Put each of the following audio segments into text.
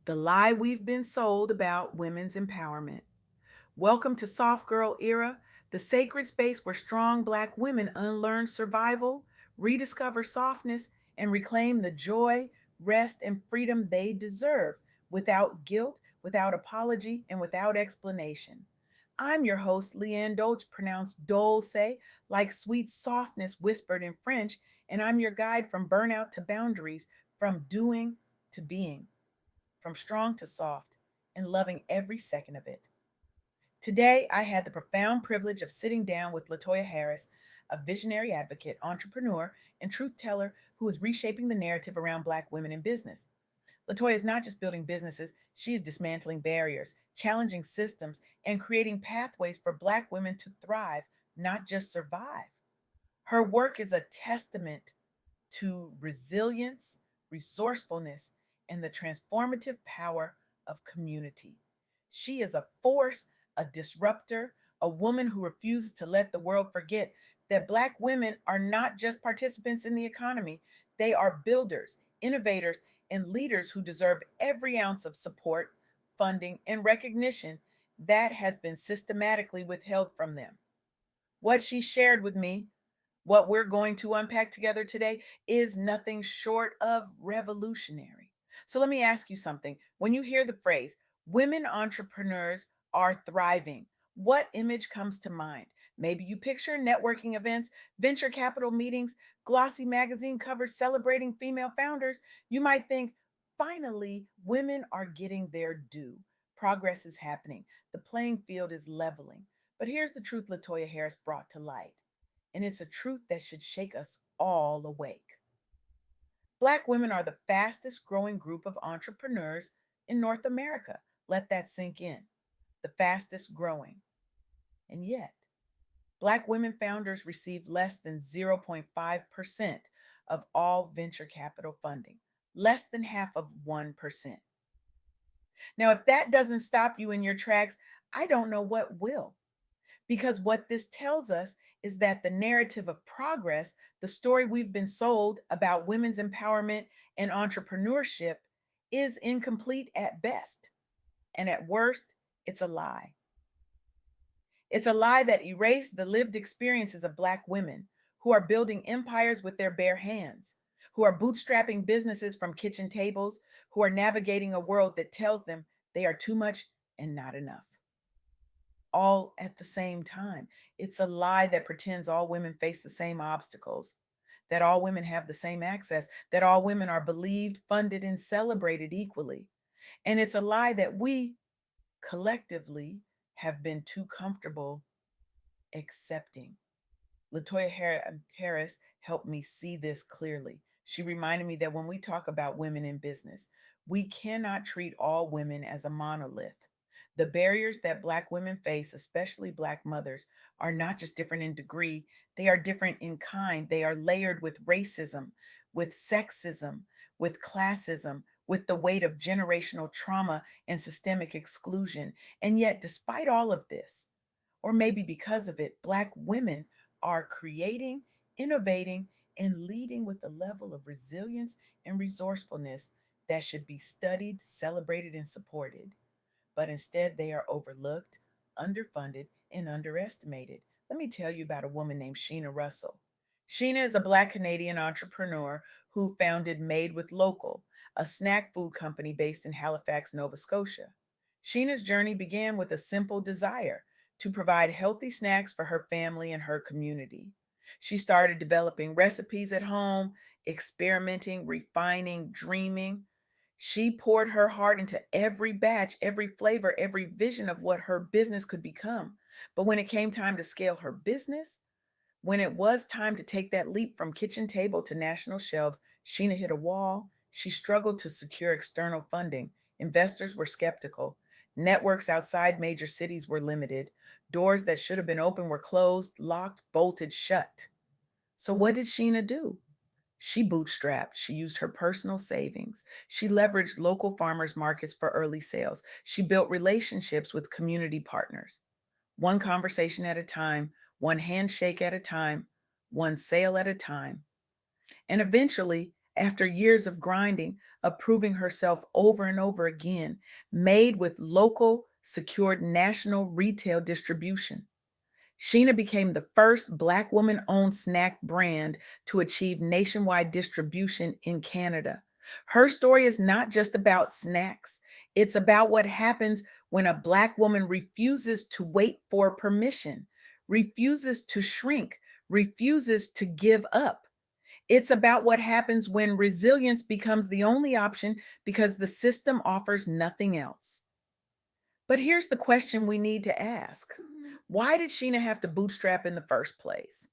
The lie we've been sold about women's empowerment. Welcome to Soft Girl Era, the sacred space where strong Black women unlearn survival, rediscover softness, and reclaim the joy, rest, and freedom they deserve without guilt, without apology, and without explanation. I'm your host, LeAnne Dolce, pronounced Dolce, like sweet softness whispered in French, and I'm your guide from burnout to boundaries, from doing to being, from strong to soft, and loving every second of it. Today, I had the profound privilege of sitting down with Latoya Harris, a visionary advocate, entrepreneur, and truth teller who is reshaping the narrative around Black women in business. Latoya is not just building businesses, she is dismantling barriers, challenging systems, and creating pathways for Black women to thrive, not just survive. Her work is a testament to resilience, resourcefulness, and the transformative power of community. She is a force, a disruptor, a woman who refuses to let the world forget that Black women are not just participants in the economy, they are builders, innovators, and leaders who deserve every ounce of support, funding, and recognition that has been systematically withheld from them. What she shared with me, what we're going to unpack together today, is nothing short of revolutionary. So let me ask you something. When you hear the phrase, women entrepreneurs are thriving, what image comes to mind? Maybe you picture networking events, venture capital meetings, glossy magazine covers celebrating female founders. You might think, finally, women are getting their due. Progress is happening. The playing field is leveling. But here's the truth Latoya Harris brought to light, and it's a truth that should shake us all awake. Black women are the fastest growing group of entrepreneurs in North America. Let that sink in. The fastest growing. And yet, Black women founders receive less than 0.5% of all venture capital funding, less than half of 1%. Now, if that doesn't stop you in your tracks, I don't know what will. Because what this tells us is that the narrative of progress, the story we've been sold about women's empowerment and entrepreneurship, is incomplete at best. And at worst, it's a lie. It's a lie that erased the lived experiences of Black women who are building empires with their bare hands, who are bootstrapping businesses from kitchen tables, who are navigating a world that tells them they are too much and not enough, all at the same time. It's a lie that pretends all women face the same obstacles, that all women have the same access, that all women are believed, funded, and celebrated equally. And it's a lie that we collectively have been too comfortable accepting. Harris helped me see this clearly. She reminded me that when we talk about women in business, we cannot treat all women as a monolith. The barriers that Black women face, especially Black mothers, are not just different in degree, they are different in kind. They are layered with racism, with sexism, with classism, with the weight of generational trauma and systemic exclusion. And yet, despite all of this, or maybe because of it, Black women are creating, innovating, and leading with a level of resilience and resourcefulness that should be studied, celebrated, and supported. But instead, they are overlooked, underfunded, and underestimated. Let me tell you about a woman named Sheena Russell. Sheena is a Black Canadian entrepreneur who founded Made with Local, a snack food company based in Halifax, Nova Scotia. Sheena's journey began with a simple desire to provide healthy snacks for her family and her community. She started developing recipes at home, experimenting, refining, dreaming. She poured her heart into every batch, every flavor, every vision of what her business could become. But when it came time to scale her business, when it was time to take that leap from kitchen table to national shelves, Sheena hit a wall. She struggled to secure external funding. Investors were skeptical. Networks outside major cities were limited. Doors that should have been open were closed, locked, bolted shut. So, what did Sheena do? She bootstrapped. She used her personal savings. She leveraged local farmers markets for early sales. She built relationships with community partners, one conversation at a time, one handshake at a time, one sale at a time. And eventually, After years of grinding, of proving herself over and over again, made with local, secured national retail distribution. Sheena became the first Black woman owned snack brand to achieve nationwide distribution in Canada. Her story is not just about snacks, it's about what happens when a Black woman refuses to wait for permission, refuses to shrink, refuses to give up. It's about what happens when resilience becomes the only option because the system offers nothing else. But here's the question we need to ask. Why did Sheena have to bootstrap in the first place?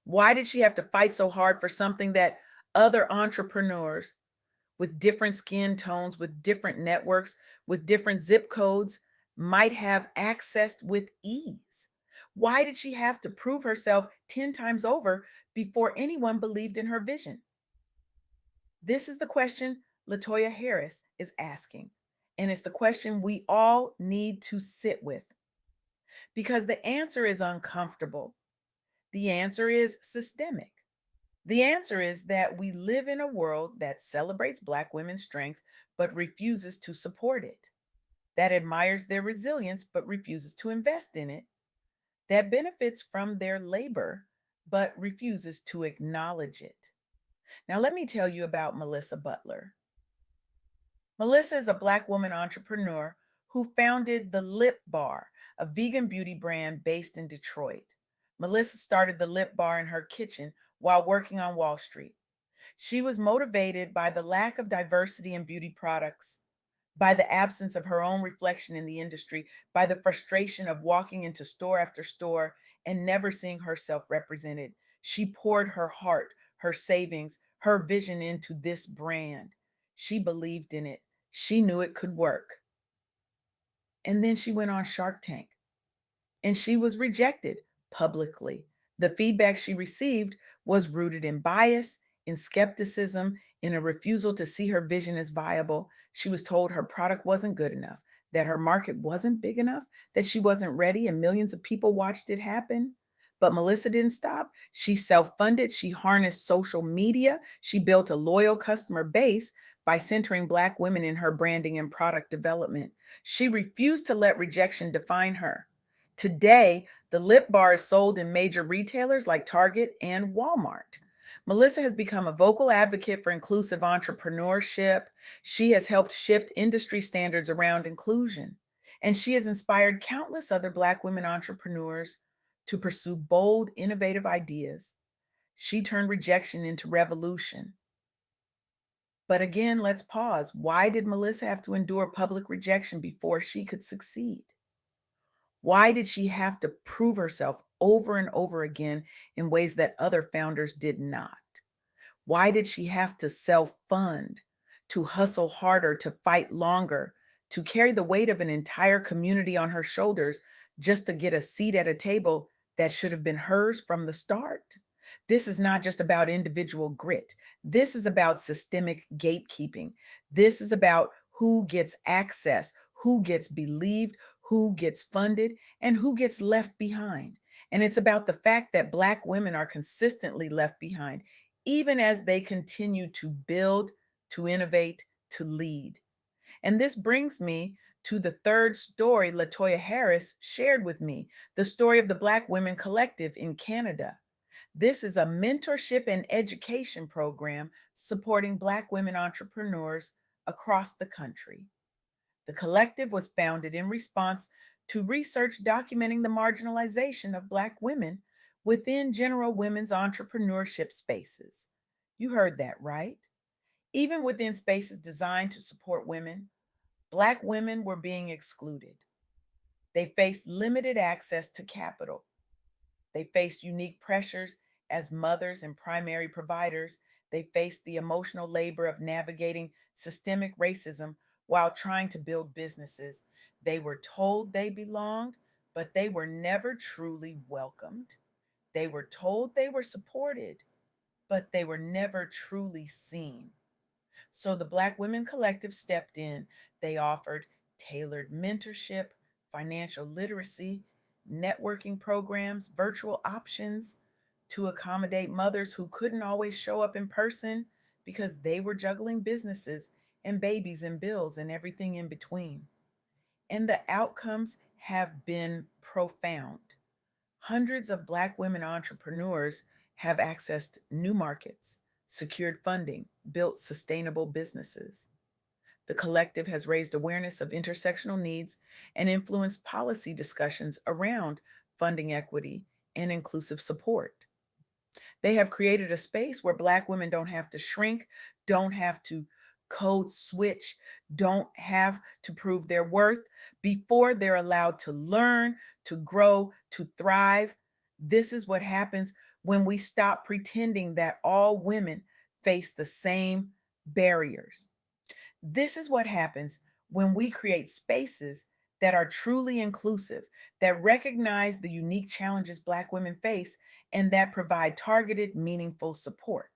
Why did she have to fight so hard for something that other entrepreneurs with different skin tones, with different networks, with different zip codes might have accessed with ease? Why did she have to prove herself 10 times over before anyone believed in her vision? This is the question Latoya Harris is asking. And it's the question we all need to sit with because the answer is uncomfortable. The answer is systemic. The answer is that we live in a world that celebrates Black women's strength but refuses to support it, that admires their resilience but refuses to invest in it, that benefits from their labor but refuses to acknowledge it. Now, let me tell you about Melissa Butler. Melissa is a Black woman entrepreneur who founded the Lip Bar, a vegan beauty brand based in Detroit. Melissa started the Lip Bar in her kitchen while working on Wall Street. She was motivated by the lack of diversity in beauty products, by the absence of her own reflection in the industry, by the frustration of walking into store after store and never seeing herself represented. She poured her heart, her savings, her vision into this brand. She believed in it. She knew it could work. And then she went on Shark Tank and she was rejected publicly. The feedback she received was rooted in bias, in skepticism, in a refusal to see her vision as viable. She was told her product wasn't good enough, that her market wasn't big enough, that she wasn't ready, and millions of people watched it happen. But Melissa didn't stop. She self funded, she harnessed social media, she built a loyal customer base by centering Black women in her branding and product development. She refused to let rejection define her. Today, the lip bar is sold in major retailers like Target and Walmart. Melissa has become a vocal advocate for inclusive entrepreneurship. She has helped shift industry standards around inclusion. And she has inspired countless other Black women entrepreneurs to pursue bold, innovative ideas. She turned rejection into revolution. But again, let's pause. Why did Melissa have to endure public rejection before she could succeed? Why did she have to prove herself over and over again in ways that other founders did not? Why did she have to self fund, to hustle harder, to fight longer, to carry the weight of an entire community on her shoulders just to get a seat at a table that should have been hers from the start? This is not just about individual grit. This is about systemic gatekeeping. This is about who gets access, who gets believed, who gets funded, and who gets left behind. And it's about the fact that Black women are consistently left behind even as they continue to build, to innovate, to lead. And this brings me to the third story Latoya Harris shared with me, the story of the Black Women Collective in Canada. This is a mentorship and education program supporting Black women entrepreneurs across the country. The collective was founded in response to research documenting the marginalization of Black women within general women's entrepreneurship spaces. You heard that right. Even within spaces designed to support women, Black women were being excluded. They faced limited access to capital. They faced unique pressures as mothers and primary providers. They faced the emotional labor of navigating systemic racism while trying to build businesses. They were told they belonged, but they were never truly welcomed. They were told they were supported, but they were never truly seen. So the Black Women Collective stepped in. They offered tailored mentorship, financial literacy, networking programs, virtual options to accommodate mothers who couldn't always show up in person. because they were juggling businesses and babies and bills and everything in between. And the outcomes have been profound. Hundreds of Black women entrepreneurs have accessed new markets, secured funding, built sustainable businesses. The collective has raised awareness of intersectional needs and influenced policy discussions around funding equity and inclusive support. They have created a space where Black women don't have to shrink, don't have to code switch, don't have to prove their worth before they're allowed to learn, to grow, to thrive. This is what happens when we stop pretending that all women face the same barriers. This is what happens when we create spaces that are truly inclusive, that recognize the unique challenges Black women face, and that provide targeted, meaningful support.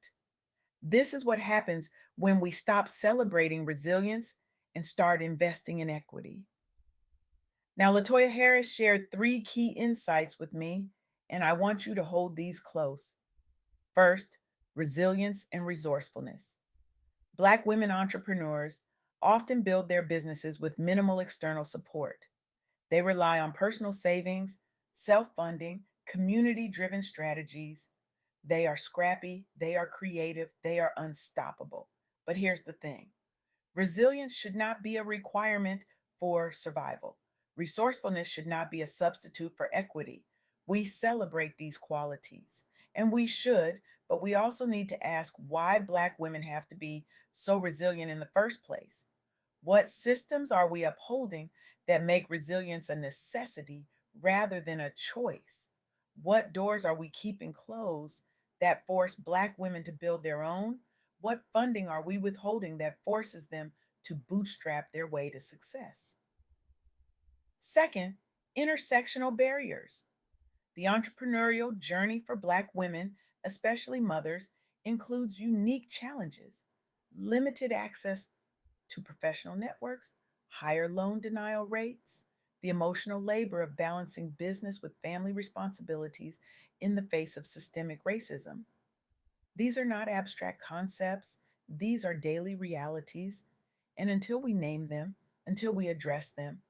This is what happens when we stop celebrating resilience and start investing in equity. Now, Latoya Harris shared three key insights with me, and I want you to hold these close. First, resilience and resourcefulness. Black women entrepreneurs often build their businesses with minimal external support. They rely on personal savings, self funding, community driven strategies. They are scrappy, they are creative, they are unstoppable. But here's the thing: resilience should not be a requirement for survival. Resourcefulness should not be a substitute for equity. We celebrate these qualities, and we should, but we also need to ask why Black women have to be so resilient in the first place. What systems are we upholding that make resilience a necessity rather than a choice? What doors are we keeping closed that force Black women to build their own? What funding are we withholding that forces them to bootstrap their way to success? Second, intersectional barriers. The entrepreneurial journey for Black women, especially mothers, includes unique challenges: limited access to professional networks, higher loan denial rates, the emotional labor of balancing business with family responsibilities in the face of systemic racism. These are not abstract concepts, these are daily realities. And until we name them, until we address them,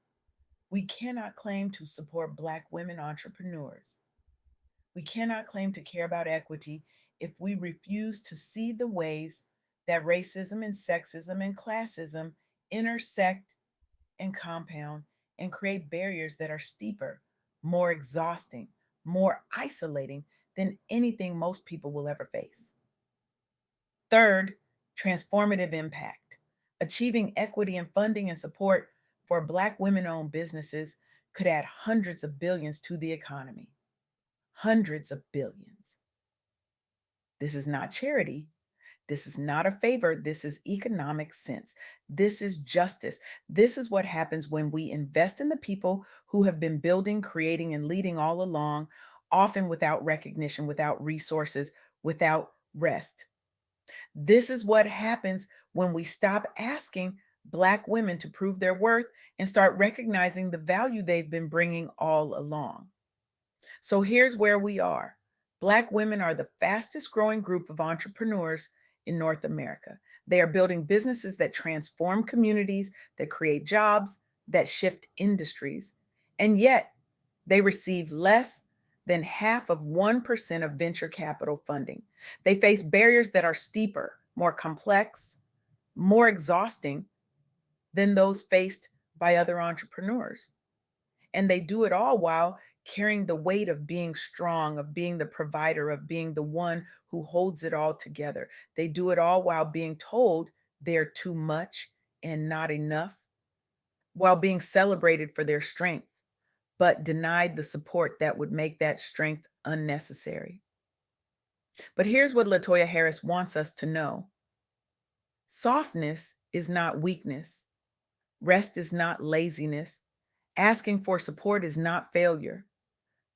we cannot claim to support Black women entrepreneurs. We cannot claim to care about equity if we refuse to see the ways that racism and sexism and classism intersect and compound and create barriers that are steeper, more exhausting, more isolating than anything most people will ever face. Third, transformative impact. Achieving equity in funding and support for Black women owned businesses could add hundreds of billions to the economy. Hundreds of billions. This is not charity. This is not a favor. This is economic sense. This is justice. This is what happens when we invest in the people who have been building, creating, and leading all along, often without recognition, without resources, without rest. This is what happens when we stop asking Black women to prove their worth and start recognizing the value they've been bringing all along. So here's where we are. Black women are the fastest growing group of entrepreneurs in North America. They are building businesses that transform communities, that create jobs, that shift industries. And yet, they receive less than half of 1% of venture capital funding. They face barriers that are steeper, more complex, more exhausting than those faced by other entrepreneurs. And they do it all while carrying the weight of being strong, of being the provider, of being the one who holds it all together. They do it all while being told they're too much and not enough, while being celebrated for their strength, but denied the support that would make that strength unnecessary. But here's what Latoya Harris wants us to know: softness is not weakness, rest is not laziness, asking for support is not failure.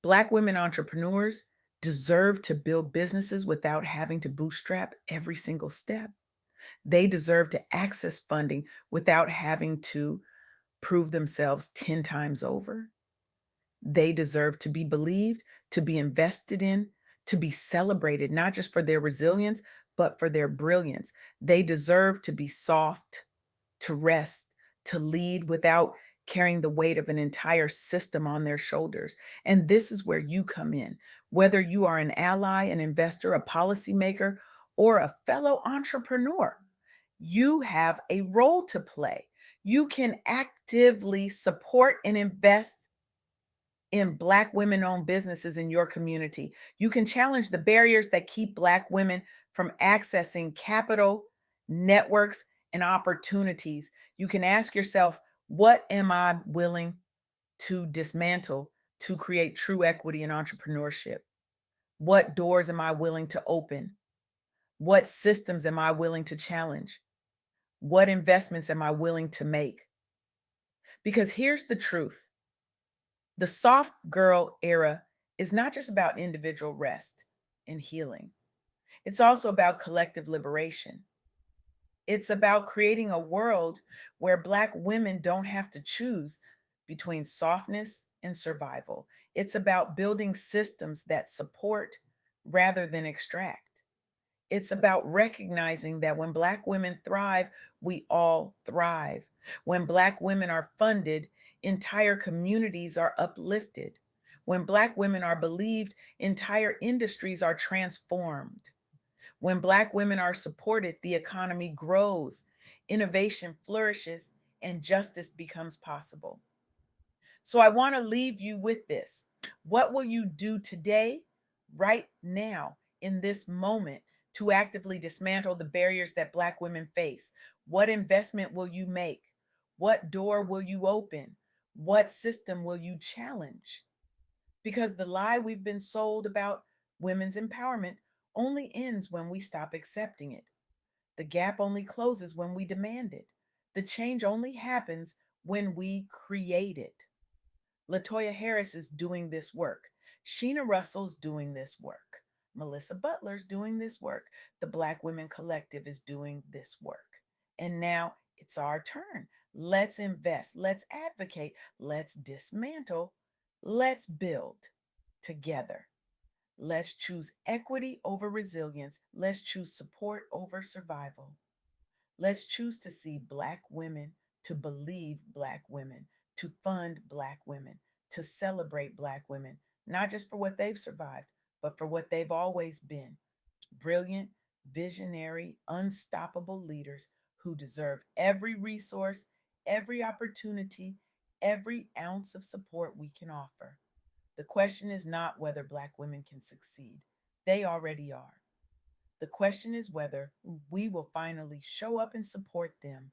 Black women entrepreneurs deserve to build businesses without having to bootstrap every single step. They deserve to access funding without having to prove themselves 10 times over. They deserve to be believed, to be invested in, to be celebrated, not just for their resilience, but for their brilliance. They deserve to be soft, to rest, to lead without carrying the weight of an entire system on their shoulders. And this is where you come in. Whether you are an ally, an investor, a policymaker, or a fellow entrepreneur, you have a role to play. You can actively support and invest in Black women owned businesses in your community. You can challenge the barriers that keep Black women from accessing capital, networks, and opportunities. You can ask yourself, what am I willing to dismantle to create true equity in entrepreneurship? What doors am I willing to open? What systems am I willing to challenge? What investments am I willing to make? Because here's the truth: the soft girl era is not just about individual rest and healing, it's also about collective liberation. It's about creating a world where Black women don't have to choose between softness and survival. It's about building systems that support rather than extract. It's about recognizing that when Black women thrive, we all thrive. When Black women are funded, entire communities are uplifted. When Black women are believed, entire industries are transformed. When Black women are supported, the economy grows, innovation flourishes, and justice becomes possible. So I want to leave you with this. What will you do today, right now, in this moment, to actively dismantle the barriers that Black women face? What investment will you make? What door will you open? What system will you challenge? Because the lie we've been sold about women's empowerment only ends when we stop accepting it. The gap only closes when we demand it. The change only happens when we create it. Latoya Harris is doing this work. Sheena Russell's doing this work. Melissa Butler's doing this work. The Black Women Collective is doing this work. And now it's our turn. Let's invest. Let's advocate. Let's dismantle. Let's build together. Let's choose equity over resilience. Let's choose support over survival. Let's choose to see Black women, to believe Black women, to fund Black women, to celebrate Black women, not just for what they've survived, but for what they've always been: brilliant, visionary, unstoppable leaders who deserve every resource, every opportunity, every ounce of support we can offer. The question is not whether Black women can succeed, they already are. The question is whether we will finally show up and support them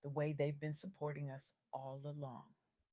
the way they've been supporting us all along.